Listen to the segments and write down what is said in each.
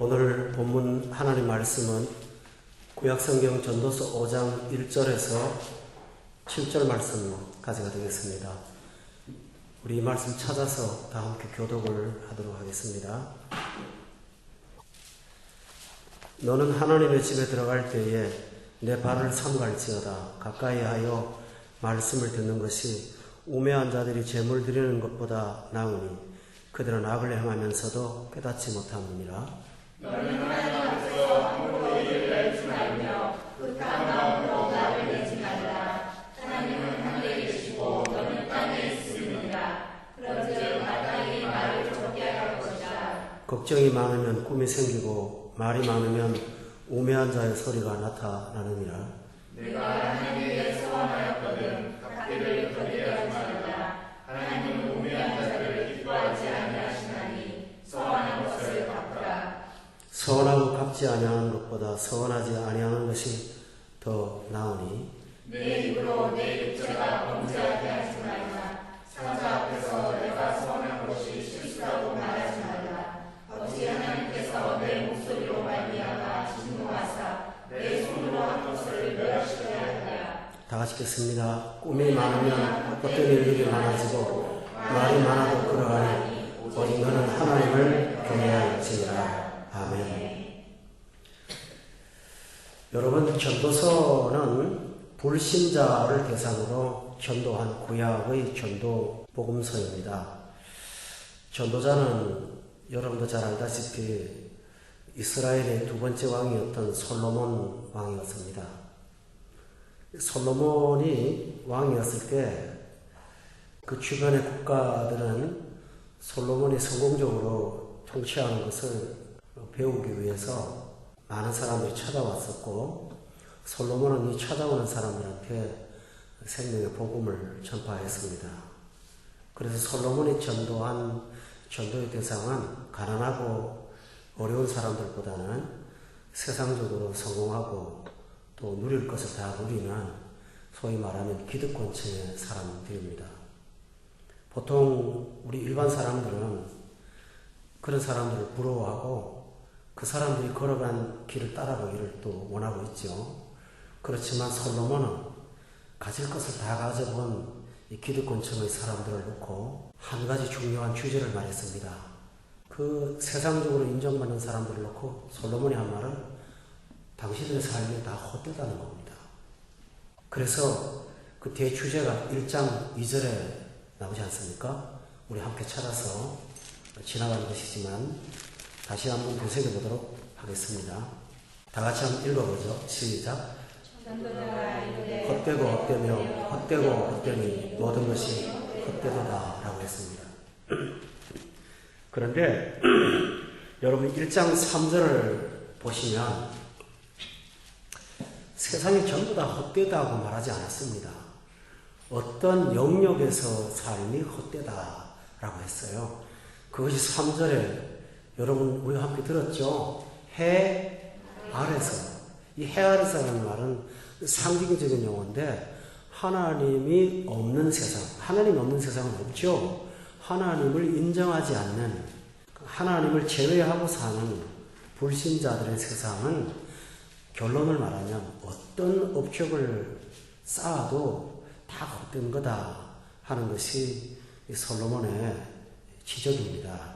오늘 본문 하나님 말씀은 구약성경 전도서 5장 1절에서 7절 말씀까지가 되겠습니다. 우리 이 말씀 찾아서 다 함께 교독을 하도록 하겠습니다. 너는 하나님의 집에 들어갈 때에 내 발을 삼갈지어다. 가까이 하여 말씀을 듣는 것이 우매한 자들이 제물 드리는 것보다 나으니 그들은 악을 행하면서도 깨닫지 못함이니라. 너는 하나님 앞에서 함부로 일을 내지 말며 극한 마음으로 나를 내지 말라. 하나님은 하늘에 계시고 너는 땅에 있으니라. 그런즉 마땅히 말을 적게 할 것이다. 걱정이 많으면 꿈이 생기고 말이 많으면 우매한 자의 소리가 나타나느니라. 내가 하나님께 소원하였거든 각기를 거두게 말라. 하나님은 우매한 자들을 기뻐하지 아니하시나니 소원한 것을 갚으라. 서원하고 갚지 아니하는 것보다 서원하지 아니하는 것이 더 나으니 내 입으로 내 육체가 범죄하게 하지 말라. 사자 앞에서 내가 서원한 것이 실수라고 말하지 말라. 어찌 하나님께서 내 목소리로 말미암아 진노하사 내 손으로 한 것을 멸시하게 하리라. 다 같이 읽겠습니다. 꿈이 많으면 헛된 일들이 많아지고 말이 많아도 그러하니 오직 너는 하나님을 경외할지니라. 아멘. 여러분, 전도서는 불신자를 대상으로 전도한 구약의 전도 복음서입니다. 전도자는 여러분도 잘 알다시피 이스라엘의 두 번째 왕이었던 솔로몬 왕이었습니다. 솔로몬이 왕이었을 때 그 주변의 국가들은 솔로몬이 성공적으로 통치하는 것을 배우기 위해서 많은 사람들이 찾아왔었고, 솔로몬은 이 찾아오는 사람들한테 생명의 복음을 전파했습니다. 그래서 솔로몬이 전도한 전도의 대상은 가난하고 어려운 사람들보다는 세상적으로 성공하고 또 누릴 것을 다 누리는 소위 말하면 기득권층의 사람들입니다. 보통 우리 일반 사람들은 그런 사람들을 부러워하고 그 사람들이 걸어간 길을 따라가기를 또 원하고 있죠. 그렇지만 솔로몬은 가질 것을 다 가져본 이 기득권층의 사람들을 놓고 한 가지 중요한 주제를 말했습니다. 그 세상적으로 인정받는 사람들을 놓고 솔로몬이 한 말은 당신들의 삶이 다 헛되다는 겁니다. 그래서 그 대주제가 1장 2절에 나오지 않습니까? 우리 함께 찾아서 지나가는 것이지만 다시 한번 되새겨보도록 하겠습니다. 다 같이 한번 읽어보죠. 시작. 헛되고 헛되며 헛되고 헛되니 모든 것이 헛되도다 라고 했습니다. 그런데 여러분 1장 3절을 보시면 세상이 전부 다 헛되다고 말하지 않았습니다. 어떤 영역에서 삶이 헛되다라고 했어요. 그것이 3절에 여러분 우리 함께 들었죠? 해 아래서. 이 해 아래서라는 말은 상징적인 용어인데 하나님이 없는 세상, 하나님 없는 세상은 없죠. 하나님을 인정하지 않는, 하나님을 제외하고 사는 불신자들의 세상은 결론을 말하면 어떤 업적을 쌓아도 다 헛된 거다 하는 것이 솔로몬의 지적입니다.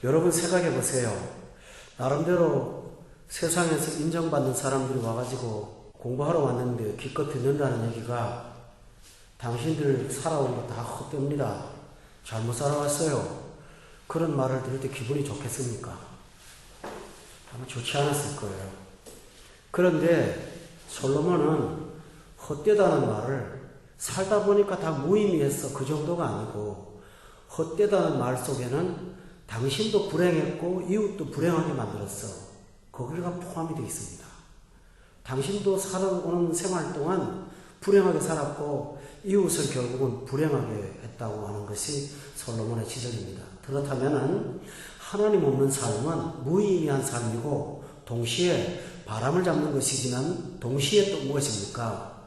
여러분 생각해 보세요. 나름대로 세상에서 인정받는 사람들이 와가지고 공부하러 왔는데 기껏 듣는다는 얘기가 당신들 살아온 거 다 헛됩니다. 잘못 살아왔어요. 그런 말을 들을 때 기분이 좋겠습니까? 아마 좋지 않았을 거예요. 그런데 솔로몬은 헛되다는 말을 살다 보니까 다 무의미했어. 그 정도가 아니고 헛되다는 말 속에는 당신도 불행했고 이웃도 불행하게 만들었어. 거기가 포함이 되어 있습니다. 당신도 살아오는 생활 동안 불행하게 살았고 이웃을 결국은 불행하게 했다고 하는 것이 솔로몬의 지적입니다. 그렇다면 하나님 없는 삶은 무의미한 삶이고 동시에 바람을 잡는 것이지만 동시에 또 무엇입니까?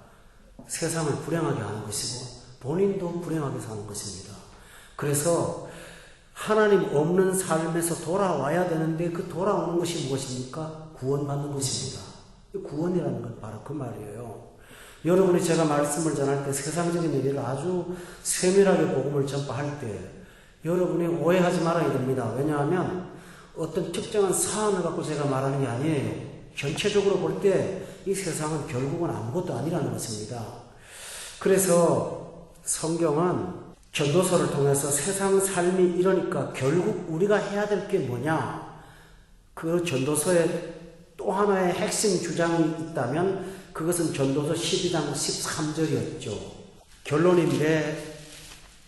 세상을 불행하게 하는 것이고 본인도 불행하게 사는 것입니다. 그래서 하나님 없는 삶에서 돌아와야 되는데 그 돌아오는 것이 무엇입니까? 구원받는 것입니다. 구원이라는 건 바로 그 말이에요. 여러분이 제가 말씀을 전할 때 세상적인 얘기를 아주 세밀하게 복음을 전파할 때 여러분이 오해하지 말아야 됩니다. 왜냐하면 어떤 특정한 사안을 갖고 제가 말하는 게 아니에요. 전체적으로 볼 때 이 세상은 결국은 아무것도 아니라는 것입니다. 그래서 성경은 전도서를 통해서 세상 삶이 이러니까 결국 우리가 해야 될 게 뭐냐? 그 전도서에 또 하나의 핵심 주장이 있다면 그것은 전도서 12장 13절이었죠. 결론인데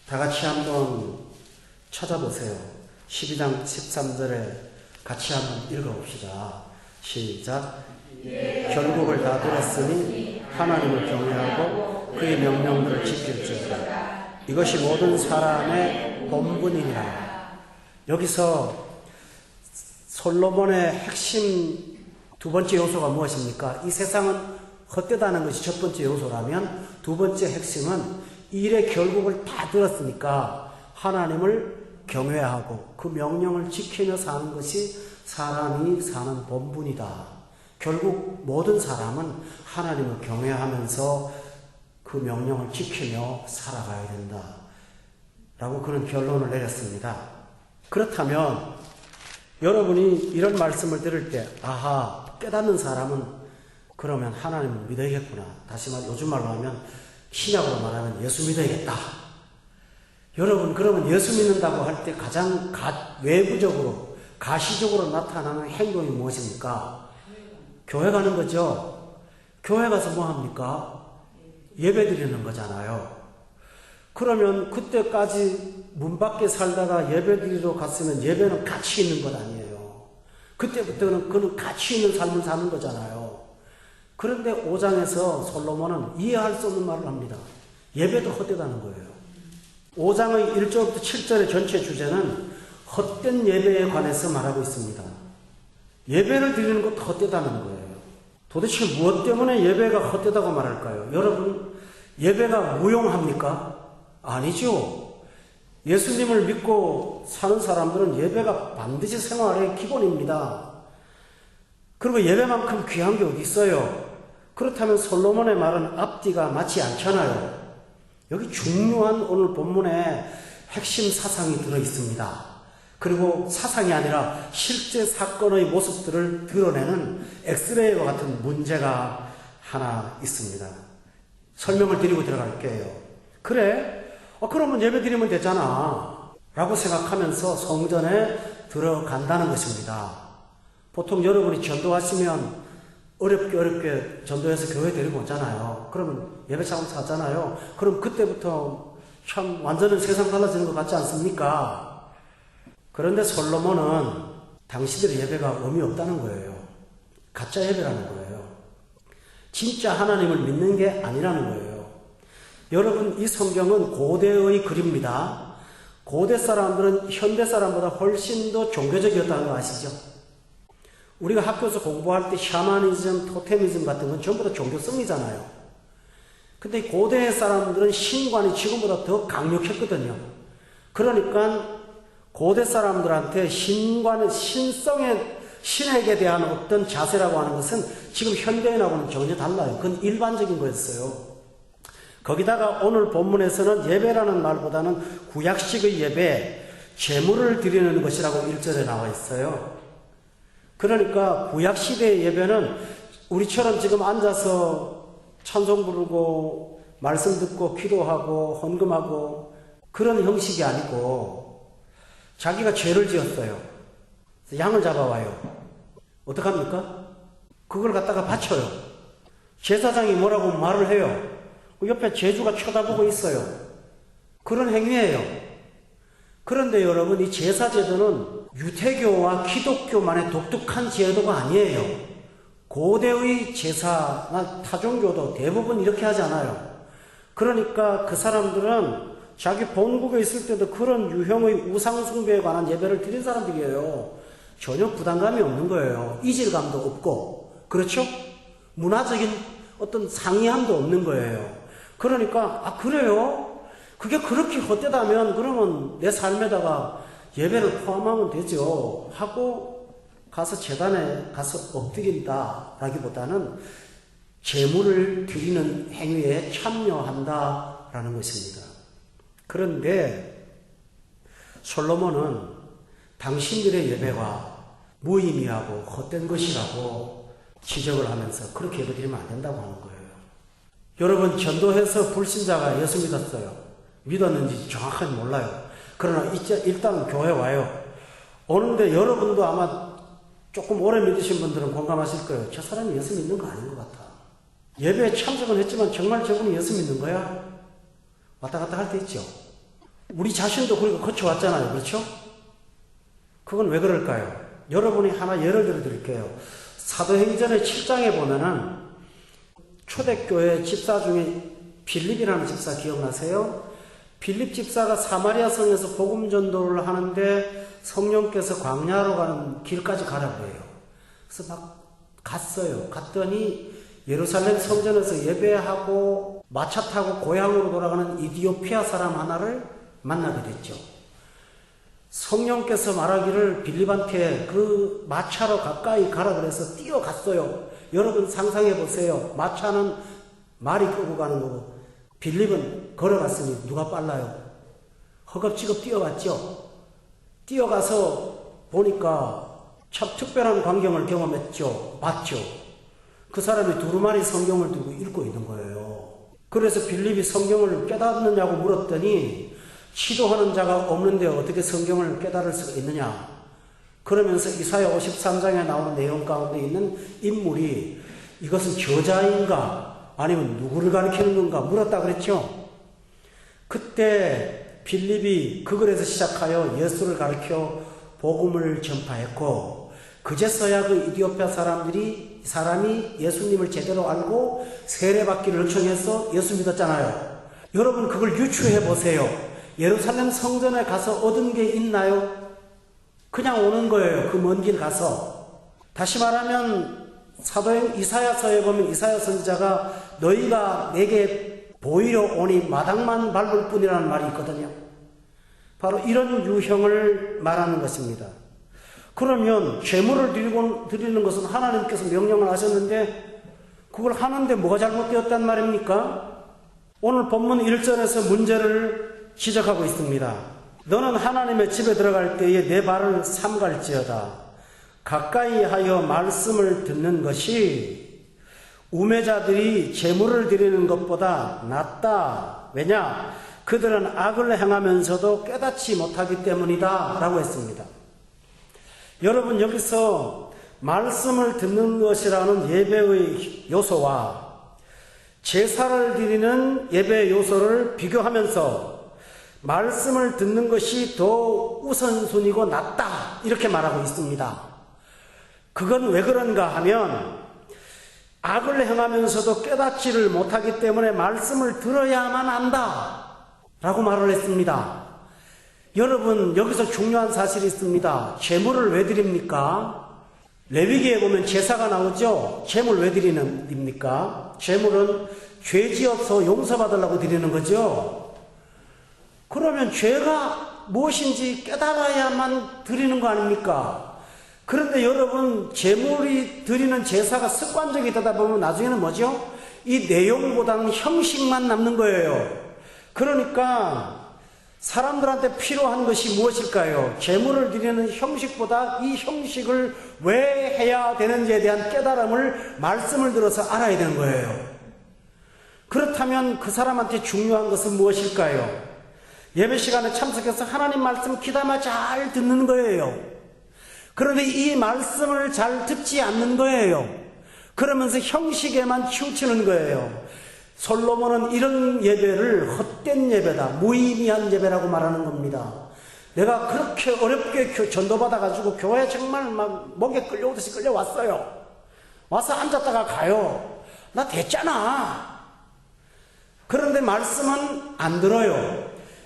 다 같이 한번 찾아보세요. 12장 13절에 같이 한번 읽어봅시다. 시작. 결국을 다 들었으니 하나님을 경외하고 그의 명령들을 지킬지어다. 이것이 모든 사람의 본분이니라. 여기서 솔로몬의 핵심 두 번째 요소가 무엇입니까? 이 세상은 헛되다는 것이 첫 번째 요소라면 두 번째 핵심은 일의 결국을 다 들었으니까 하나님을 경외하고 그 명령을 지키며 사는 것이 사람이 사는 본분이다. 결국 모든 사람은 하나님을 경외하면서 그 명령을 지키며 살아가야 된다. 라고 그런 결론을 내렸습니다. 그렇다면 여러분이 이런 말씀을 들을 때 아하, 깨닫는 사람은 그러면 하나님을 믿어야겠구나. 다시 말 요즘 말로 하면 신약으로 말하면 예수 믿어야겠다. 여러분 그러면 예수 믿는다고 할 때 가장 외부적으로 가시적으로 나타나는 행동이 무엇입니까? 교회 가는 거죠. 교회 가서 뭐 합니까? 예배 드리는 거잖아요. 그러면 그때까지 문 밖에 살다가 예배 드리러 갔으면 예배는 가치 있는 것 아니에요. 그때부터는 그는 가치 있는 삶을 사는 거잖아요. 그런데 5장에서 솔로몬은 이해할 수 없는 말을 합니다. 예배도 헛되다는 거예요. 5장의 1절부터 7절의 전체 주제는 헛된 예배에 관해서 말하고 있습니다. 예배를 드리는 것도 헛되다는 거예요. 도대체 무엇 때문에 예배가 헛되다고 말할까요? 여러분, 예배가 무용합니까? 아니죠. 예수님을 믿고 사는 사람들은 예배가 반드시 생활의 기본입니다. 그리고 예배만큼 귀한 게 어디 있어요? 그렇다면 솔로몬의 말은 앞뒤가 맞지 않잖아요. 여기 중요한 오늘 본문에 핵심 사상이 들어있습니다. 그리고 사상이 아니라 실제 사건의 모습들을 드러내는 엑스레이와 같은 문제가 하나 있습니다. 설명을 드리고 들어갈게요. 그래? 그러면 예배 드리면 되잖아. 라고 생각하면서 성전에 들어간다는 것입니다. 보통 여러분이 전도하시면 어렵게 전도해서 교회 데리고 오잖아요. 그러면 예배 차원에서 하잖아요. 그럼 그때부터 참 완전히 세상 달라지는 것 같지 않습니까? 그런데 솔로몬은 당시들의 예배가 의미 없다는 거예요. 가짜 예배라는 거예요. 진짜 하나님을 믿는 게 아니라는 거예요. 여러분, 이 성경은 고대의 글입니다. 고대 사람들은 현대 사람보다 훨씬 더 종교적이었다는 거 아시죠? 우리가 학교에서 공부할 때 샤머니즘, 토테미즘 같은 건 전부 다 종교성이잖아요. 근데 고대 사람들은 신관이 지금보다 더 강력했거든요. 그러니까 고대 사람들한테 신관의 신에게 대한 어떤 자세라고 하는 것은 지금 현대인하고는 전혀 달라요. 그건 일반적인 거였어요. 거기다가 오늘 본문에서는 예배라는 말보다는 구약식의 예배, 제물을 드리는 것이라고 1절에 나와 있어요. 그러니까 구약시대의 예배는 우리처럼 지금 앉아서 찬송 부르고 말씀 듣고 기도하고 헌금하고 그런 형식이 아니고 자기가 죄를 지었어요. 양을 잡아와요. 어떡합니까? 그걸 갖다가 바쳐요. 제사장이 뭐라고 말을 해요. 옆에 제주가 쳐다보고 있어요. 그런 행위예요. 그런데 여러분, 이 제사제도는 유태교와 기독교만의 독특한 제도가 아니에요. 고대의 제사나 타종교도 대부분 이렇게 하지 않아요. 그러니까 그 사람들은 자기 본국에 있을 때도 그런 유형의 우상숭배에 관한 예배를 드린 사람들이에요. 전혀 부담감이 없는 거예요. 이질감도 없고, 그렇죠? 문화적인 어떤 상이함도 없는 거예요. 그러니까 그래요? 그게 그렇게 헛되다면 그러면 내 삶에다가 예배를 포함하면 되죠. 하고 가서 제단에 가서 엎드린다 라기보다는 제물을 드리는 행위에 참여한다라는 것입니다. 그런데 솔로몬은 당신들의 예배가 무의미하고 헛된 것이라고 지적을 하면서 그렇게 예배드리면 안 된다고 하는 거예요. 여러분, 전도해서 불신자가 예수 믿었어요. 믿었는지 정확하게 몰라요. 그러나 일단 교회 와요. 오는데 여러분도 아마 조금 오래 믿으신 분들은 공감하실 거예요. 저 사람이 예수 믿는 거 아닌 것 같아. 예배에 참석은 했지만 정말 저분이 예수 믿는 거야? 왔다 갔다 할 때 있죠. 우리 자신도 그렇게 거쳐왔잖아요. 그렇죠? 그건 왜 그럴까요? 여러분이 하나 예를 들어 드릴게요. 사도행전의 7장에 보면은 초대교회 집사 중에 빌립이라는 집사 기억나세요? 빌립 집사가 사마리아 성에서 복음 전도를 하는데 성령께서 광야로 가는 길까지 가라고 해요. 그래서 막 갔어요. 갔더니 예루살렘 성전에서 예배하고 마차 타고 고향으로 돌아가는 이디오피아 사람 하나를 만나게 됐죠. 성령께서 말하기를 빌립한테 그 마차로 가까이 가라 그래서 뛰어갔어요. 여러분 상상해 보세요. 마차는 말이 끌고 가는 거고 빌립은 걸어갔으니 누가 빨라요? 허겁지겁 뛰어갔죠. 뛰어가서 보니까 참 특별한 광경을 경험했죠. 봤죠. 그 사람이 두루마리 성경을 들고 읽고 있는 거예요. 그래서 빌립이 성경을 깨닫느냐고 물었더니 시도하는 자가 없는데 어떻게 성경을 깨달을 수가 있느냐. 그러면서 이사야 53장에 나오는 내용 가운데 있는 인물이 이것은 저자인가 아니면 누구를 가리키는 건가 물었다 그랬죠. 그때 빌립이 그 글에서 시작하여 예수를 가리켜 복음을 전파했고 그제서야 그 이디오피아 사람이 예수님을 제대로 알고 세례받기를 요청해서 예수 믿었잖아요. 여러분 그걸 유추해 보세요. 예루살렘 성전에 가서 얻은 게 있나요? 그냥 오는 거예요. 그 먼 길 가서. 다시 말하면 사도행 이사야서에 보면 이사야 선지자가 너희가 내게 보이려 오니 마당만 밟을 뿐이라는 말이 있거든요. 바로 이런 유형을 말하는 것입니다. 그러면 제물을 드리는 것은 하나님께서 명령을 하셨는데 그걸 하는데 뭐가 잘못되었단 말입니까? 오늘 본문 1절에서 문제를 지적하고 있습니다. 너는 하나님의 집에 들어갈 때에 내 발을 삼갈지어다. 가까이 하여 말씀을 듣는 것이 우매자들이 제물을 드리는 것보다 낫다. 왜냐? 그들은 악을 행하면서도 깨닫지 못하기 때문이다. 라고 했습니다. 여러분 여기서 말씀을 듣는 것이라는 예배의 요소와 제사를 드리는 예배의 요소를 비교하면서 말씀을 듣는 것이 더 우선순위고 낫다 이렇게 말하고 있습니다. 그건 왜 그런가 하면 악을 행하면서도 깨닫지를 못하기 때문에 말씀을 들어야만 한다 라고 말을 했습니다. 여러분 여기서 중요한 사실이 있습니다. 제물을 왜 드립니까? 레위기에 보면 제사가 나오죠. 제물 왜 드립니까? 제물은 죄 지어서 용서받으려고 드리는 거죠. 그러면 죄가 무엇인지 깨달아야만 드리는 거 아닙니까? 그런데 여러분 제물이 드리는 제사가 습관적이 되다 보면 나중에는 뭐죠? 이 내용보다는 형식만 남는 거예요. 그러니까 사람들한테 필요한 것이 무엇일까요? 제물을 드리는 형식보다 이 형식을 왜 해야 되는지에 대한 깨달음을 말씀을 들어서 알아야 되는 거예요. 그렇다면 그 사람한테 중요한 것은 무엇일까요? 예배 시간에 참석해서 하나님 말씀 귀담아 잘 듣는 거예요. 그런데 이 말씀을 잘 듣지 않는 거예요. 그러면서 형식에만 치우치는 거예요. 솔로몬은 이런 예배를 헛된 예배다, 무의미한 예배라고 말하는 겁니다. 내가 그렇게 어렵게 전도받아가지고 교회에 정말 막 목에 끌려오듯이 끌려왔어요. 와서 앉았다가 가요. 나 됐잖아. 그런데 말씀은 안 들어요.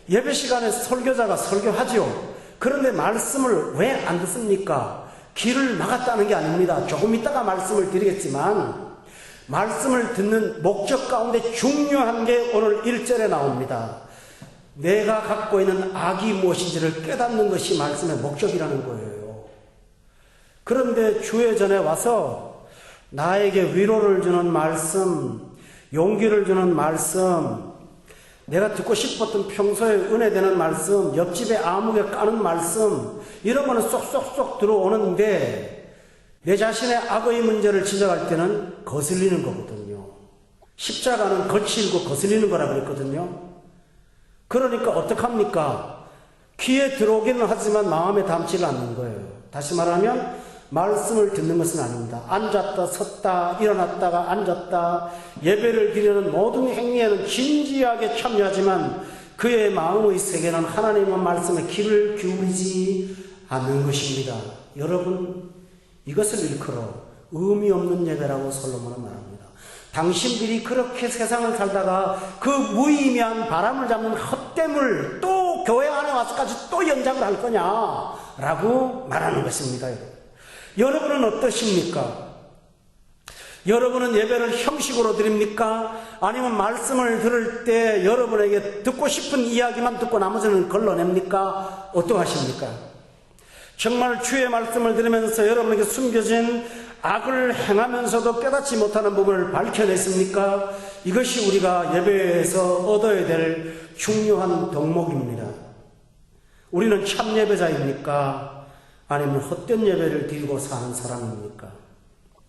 예배 시간에 설교자가 설교하죠. 그런데 말씀을 왜 안 듣습니까? 귀를 막았다는 게 아닙니다. 조금 있다가 말씀을 드리겠지만 말씀을 듣는 목적 가운데 중요한 게 오늘 1절에 나옵니다. 내가 갖고 있는 악이 무엇인지를 깨닫는 것이 말씀의 목적이라는 거예요. 그런데 주의 전에 와서 나에게 위로를 주는 말씀, 용기를 주는 말씀, 내가 듣고 싶었던 평소에 은혜되는 말씀, 옆집에 아무개 까는 말씀, 이런 거는 쏙쏙쏙 들어오는데 내 자신의 악의 문제를 지적할 때는 거슬리는 거거든요. 십자가는 거칠고 거슬리는 거라 그랬거든요. 그러니까 어떡합니까? 귀에 들어오기는 하지만 마음에 담지를 않는 거예요. 다시 말하면 말씀을 듣는 것은 아닙니다. 앉았다 섰다 일어났다가 앉았다 예배를 드리는 모든 행위에는 진지하게 참여하지만 그의 마음의 세계는 하나님의 말씀에 귀를 기울이지 않는 것입니다. 여러분, 이것을 일컬어 의미 없는 예배라고 솔로몬은 말합니다. 당신들이 그렇게 세상을 살다가 그 무의미한 바람을 잡는 헛됨을 또 교회 안에 와서까지 또 연장을 할 거냐라고 말하는 것입니다. 여러분은 어떠십니까? 여러분은 예배를 형식으로 드립니까? 아니면 말씀을 들을 때 여러분에게 듣고 싶은 이야기만 듣고 나머지는 걸러냅니까? 어떠하십니까? 정말 주의 말씀을 들으면서 여러분에게 숨겨진 악을 행하면서도 깨닫지 못하는 부분을 밝혀냈습니까? 이것이 우리가 예배에서 얻어야 될 중요한 덕목입니다. 우리는 참 예배자입니까? 아니면 헛된 예배를 드리고 사는 사람입니까?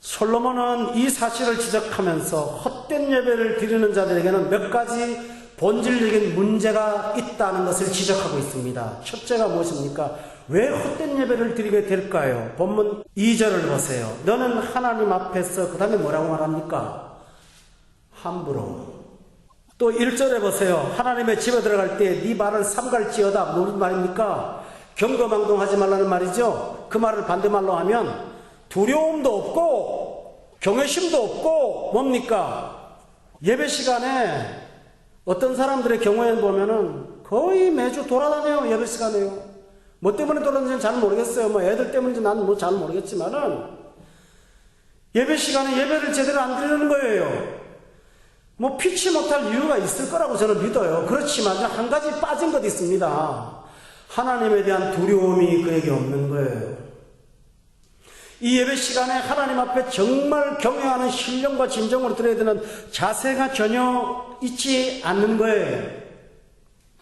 솔로몬은 이 사실을 지적하면서 헛된 예배를 드리는 자들에게는 몇 가지 본질적인 문제가 있다는 것을 지적하고 있습니다. 첫째가 무엇입니까? 왜 헛된 예배를 드리게 될까요? 본문 2절을 보세요. 너는 하나님 앞에서 그 다음에 뭐라고 말합니까? 함부로. 또 1절에 보세요. 하나님의 집에 들어갈 때 네 발을 삼갈지어다. 무슨 말입니까? 경거망동하지 말라는 말이죠. 그 말을 반대말로 하면 두려움도 없고 경외심도 없고 뭡니까? 예배 시간에 어떤 사람들의 경우에 보면은 거의 매주 돌아다녀요. 예배 시간에요. 뭐 때문에 돌아다니는지 잘 모르겠어요. 뭐 애들 때문인지 나는 뭐 잘 모르겠지만은 예배 시간에 예배를 제대로 안 드리는 거예요. 뭐 피치 못할 이유가 있을 거라고 저는 믿어요. 그렇지만 한 가지 빠진 것 있습니다. 하나님에 대한 두려움이 그에게 없는 거예요. 이 예배 시간에 하나님 앞에 정말 경외하는 신령과 진정으로 드려야 되는 자세가 전혀 있지 않는 거예요.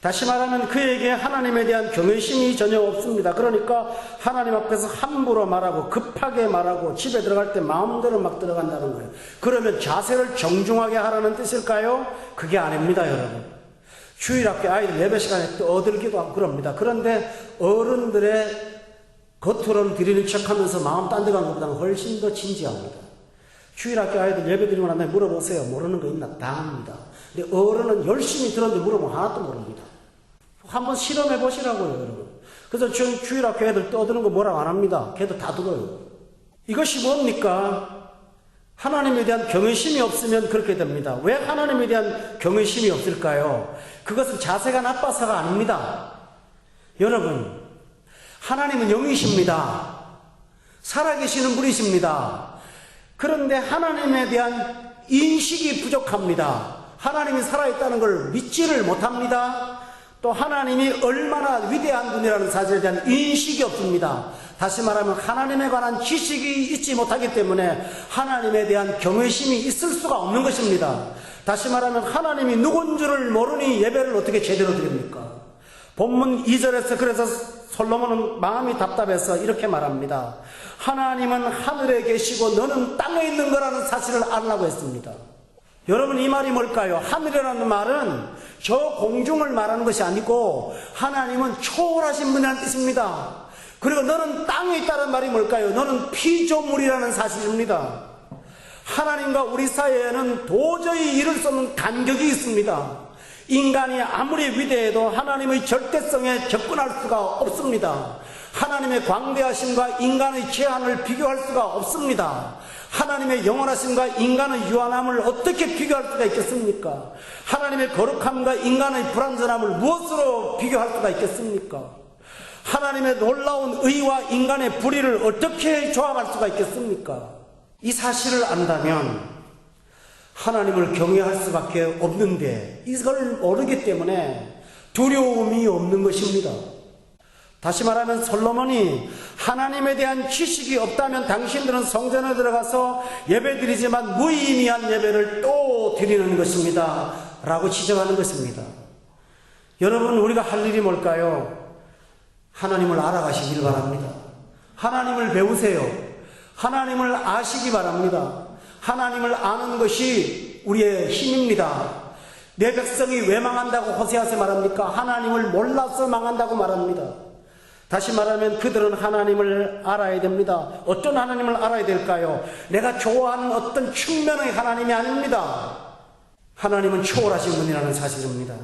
다시 말하면 그에게 하나님에 대한 경외심이 전혀 없습니다. 그러니까 하나님 앞에서 함부로 말하고 급하게 말하고 집에 들어갈 때 마음대로 막 들어간다는 거예요. 그러면 자세를 정중하게 하라는 뜻일까요? 그게 아닙니다, 여러분. 주일학교 아이들 예배 시간에 떠들기도 하고 그럽니다. 그런데 어른들의 겉으로는 드리는 척하면서 마음 딴 데 가는 것보다는 훨씬 더 진지합니다. 주일학교 아이들 예배 드리고 난 다음에 물어보세요. 모르는 거 있나? 다 합니다. 근데 어른은 열심히 들었는데 물어보면 하나도 모릅니다. 한번 실험해 보시라고요, 여러분. 그래서 주일학교 애들 떠드는 거 뭐라고 안 합니다. 걔도 다 들어요. 이것이 뭡니까? 하나님에 대한 경외심이 없으면 그렇게 됩니다. 왜 하나님에 대한 경외심이 없을까요? 그것은 자세가 나빠서가 아닙니다. 여러분, 하나님은 영이십니다. 살아계시는 분이십니다. 그런데 하나님에 대한 인식이 부족합니다. 하나님이 살아있다는 걸 믿지를 못합니다. 또 하나님이 얼마나 위대한 분이라는 사실에 대한 인식이 없습니다. 다시 말하면 하나님에 관한 지식이 있지 못하기 때문에 하나님에 대한 경외심이 있을 수가 없는 것입니다. 다시 말하면 하나님이 누군 줄을 모르니 예배를 어떻게 제대로 드립니까? 본문 2절에서 그래서 솔로몬은 마음이 답답해서 이렇게 말합니다. 하나님은 하늘에 계시고 너는 땅에 있는 거라는 사실을 알라고 했습니다. 여러분, 이 말이 뭘까요? 하늘이라는 말은 저 공중을 말하는 것이 아니고 하나님은 초월하신 분이라는 뜻입니다. 그리고 너는 땅에 있다는 말이 뭘까요? 너는 피조물이라는 사실입니다. 하나님과 우리 사이에는 도저히 이룰 수 없는 간격이 있습니다. 인간이 아무리 위대해도 하나님의 절대성에 접근할 수가 없습니다. 하나님의 광대하심과 인간의 제한을 비교할 수가 없습니다. 하나님의 영원하심과 인간의 유한함을 어떻게 비교할 수가 있겠습니까? 하나님의 거룩함과 인간의 불완전함을 무엇으로 비교할 수가 있겠습니까? 하나님의 놀라운 의와 인간의 불의를 어떻게 조합할 수가 있겠습니까? 이 사실을 안다면 하나님을 경외할 수밖에 없는데 이걸 모르기 때문에 두려움이 없는 것입니다. 다시 말하면 솔로몬이 하나님에 대한 지식이 없다면 당신들은 성전에 들어가서 예배드리지만 무의미한 예배를 또 드리는 것입니다 라고 지적하는 것입니다. 여러분, 우리가 할 일이 뭘까요? 하나님을 알아가시길 바랍니다. 하나님을 배우세요. 하나님을 아시기 바랍니다. 하나님을 아는 것이 우리의 힘입니다. 내 백성이 왜 망한다고 호세아서 말합니까? 하나님을 몰라서 망한다고 말합니다. 다시 말하면 그들은 하나님을 알아야 됩니다. 어떤 하나님을 알아야 될까요? 내가 좋아하는 어떤 측면의 하나님이 아닙니다. 하나님은 초월하신 분이라는 사실입니다.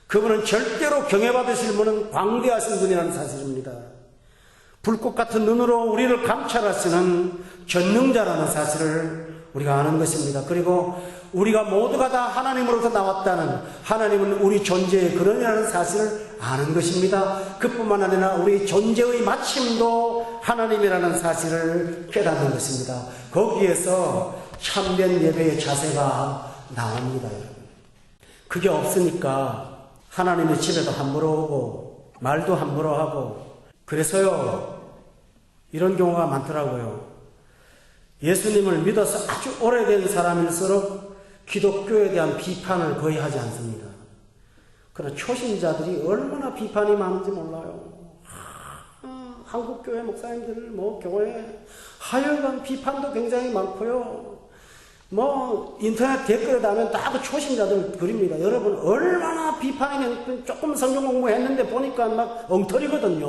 그분은 절대로 경외받으실 분은 광대하신 분이라는 사실입니다. 불꽃 같은 눈으로 우리를 감찰하시는 전능자라는 사실을 우리가 아는 것입니다. 그리고 우리가 모두가 다 하나님으로부터 나왔다는, 하나님은 우리 존재의 근원이라는 사실을 아는 것입니다. 그뿐만 아니라 우리 존재의 마침도 하나님이라는 사실을 깨닫는 것입니다. 거기에서 참된 예배의 자세가 나옵니다. 그게 없으니까 하나님의 집에도 함부로 오고 말도 함부로 하고, 그래서요 이런 경우가 많더라고요. 예수님을 믿어서 아주 오래된 사람일수록 기독교에 대한 비판을 거의 하지 않습니다. 그러나 초신자들이 얼마나 비판이 많은지 몰라요. 한국교회 목사님들 교회 하여간 비판도 굉장히 많고요. 인터넷 댓글에 가면 다 그 초신자들 글입니다. 여러분, 얼마나 비판이 조금 성경 공부했는데 보니까 막 엉터리거든요.